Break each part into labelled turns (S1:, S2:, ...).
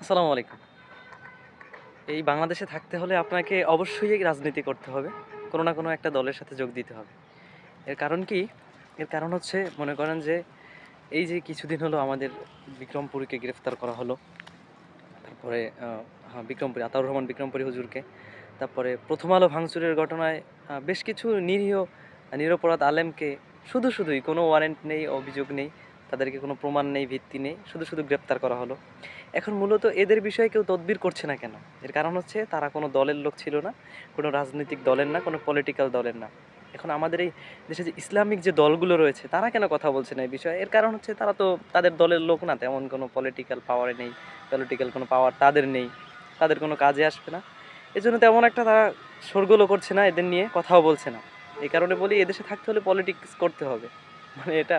S1: আসসালামু আলাইকুম। এই বাংলাদেশে থাকতে হলে আপনাকে অবশ্যই রাজনীতি করতে হবে। কোনো না কোনো একটা দলের সাথে যোগ দিতে হবে। এর কারণ কি? এর কারণ হচ্ছে মনে করেন যে এই যে কিছুদিন হলো আমাদের বিক্রমপুরীকে গ্রেফতার করা হলো। তারপরে বিক্রমপুরী আতাউর রহমান বিক্রমপুরী হুজুরকে। তারপরে প্রথম আলো ভাঙচুরের ঘটনায় বেশ কিছু নিরীহ নিরপরাধ আলেমকে শুধুই কোনো ওয়ারেন্ট নেই, অভিযোগ নেই, তাদেরকে কোনো প্রমাণ নেই, ভিত্তি নেই, শুধু গ্রেপ্তার করা হলো। এখন মূলত এদের বিষয়ে কেউ তদবির করছে না কেন? এর কারণ হচ্ছে তারা কোনো দলের লোক ছিল না, কোনো রাজনৈতিক দলের না, কোনো পলিটিক্যাল দলের না। এখন আমাদের এই দেশে যে ইসলামিক যে দলগুলো রয়েছে তারা কেন কথা বলছে না এই বিষয়ে? এর কারণ হচ্ছে তারা তো তাদের দলের লোক না, তেমন কোনো পলিটিক্যাল পাওয়ারে নেই, পলিটিক্যাল কোনো পাওয়ার তাদের নেই, তাদের কোনো কাজে আসবে না। এজন্য তেমন একটা তারা শোরগোলও করছে না, এদের নিয়ে কথাও বলছে না। এই কারণে বলি এদেশে থাকতে হলে পলিটিক্স করতে হবে। মানে এটা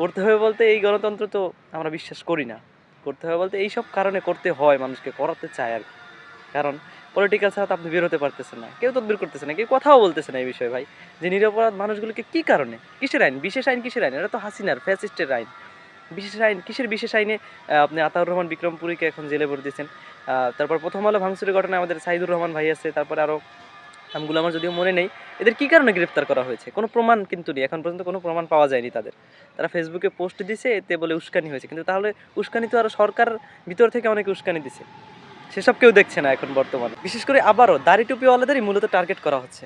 S1: করতে হবে বলতে এই গণতন্ত্র তো আমরা বিশ্বাস করি না। করতে হবে বলতে এইসব কারণে করতে হয়, মানুষকে করাতে চায় আর কি। কারণ পলিটিক্যাল ছাড়া তো আপনি বের হতে পারতেছেন না, কেউ তদবির করতেছে না, কেউ কথাও বলতেছে না এই বিষয়ে ভাই। যে নিরপরাধ মানুষগুলোকে কি কারণে, কিসের আইন, বিশেষ আইন, কিসের আইন? এটা তো হাসিনার ফ্যাসিস্টের আইন। বিশেষ আইন কিসের বিশেষ আইনে আপনি আতাউর রহমান বিক্রমপুরীকে এখন জেলে ভরে দিয়েছেন। তারপর প্রথম আলো ভাঙচুরের ঘটনায় আমাদের সাইদুর রহমান ভাই আছে, তারপরে আরও নামগুলো আমার যদিও মনে নেই। এদের কি কারণে গ্রেফতার করা হয়েছে? কোনো প্রমাণ কিন্তু নেই, এখন পর্যন্ত কোনো প্রমাণ পাওয়া যায়নি তাদের। তারা ফেসবুকে পোস্ট দিছে, এতে বলে উস্কানি হয়েছে, কিন্তু তাহলে উস্কানি তো আরও সরকার ভিতর থেকে অনেকে উস্কানি দিছে, সেসব কেউ দেখছে না এখন বর্তমানে। বিশেষ করে আবারও দাড়ি টুপিওয়ালাদেরই মূলত টার্গেট করা হচ্ছে।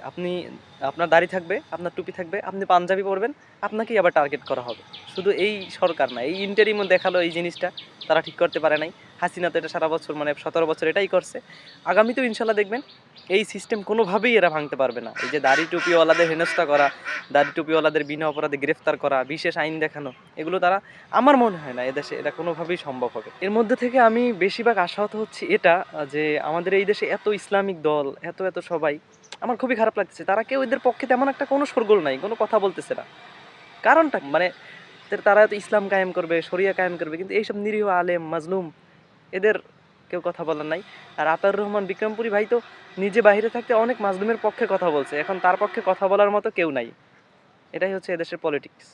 S1: আপনার দাড়ি থাকবে, আপনার টুপি থাকবে, আপনি পাঞ্জাবি পরবেন, আপনাকেই আবার টার্গেট করা হবে। শুধু এই সরকার না, এই ইন্টারিমও দেখালো এই জিনিসটা, তারা ঠিক করতে পারে নাই। হাসিনা তো এটা সারা বছর, মানে 17 বছর এটাই করছে। আগামীতেও ইনশাল্লাহ দেখবেন এই সিস্টেম কোনোভাবেই এরা ভাঙতে পারবে না। এই যে দাড়ি টুপিওয়ালাদের হেনস্থা করা, দাড়ি টুপিওয়ালাদের বিনা অপরাধে গ্রেফতার করা, বিশেষ আইন দেখানো, এগুলো তারা, আমার মনে হয় না এদেশে এটা কোনোভাবেই সম্ভব হবে। এর মধ্যে থেকে আমি বেশিরভাগ আশাহত হচ্ছি এটা, যে আমাদের এই দেশে এত ইসলামিক দল, এত সবাই, আমার খুবই খারাপ লাগতেছে। তারা কেউ এদের পক্ষে তেমন একটা কোনো শোরগোল নাই, কোনো কথা বলতেছে না। কারণটা কি? মানে তারা তো ইসলাম কায়েম করবে, শরিয়া কায়েম করবে, কিন্তু এইসব নিরীহ আলেম মাজলুম, এদের কেউ কথা বলার নাই। আর আতাউর রহমান বিক্রমপুরী ভাই তো নিজে বাইরে থাকতে অনেক মাজলুমের পক্ষে কথা বলছে, এখন তার পক্ষে কথা বলার মতো কেউ নাই। এটাই হচ্ছে এদেশের পলিটিক্স।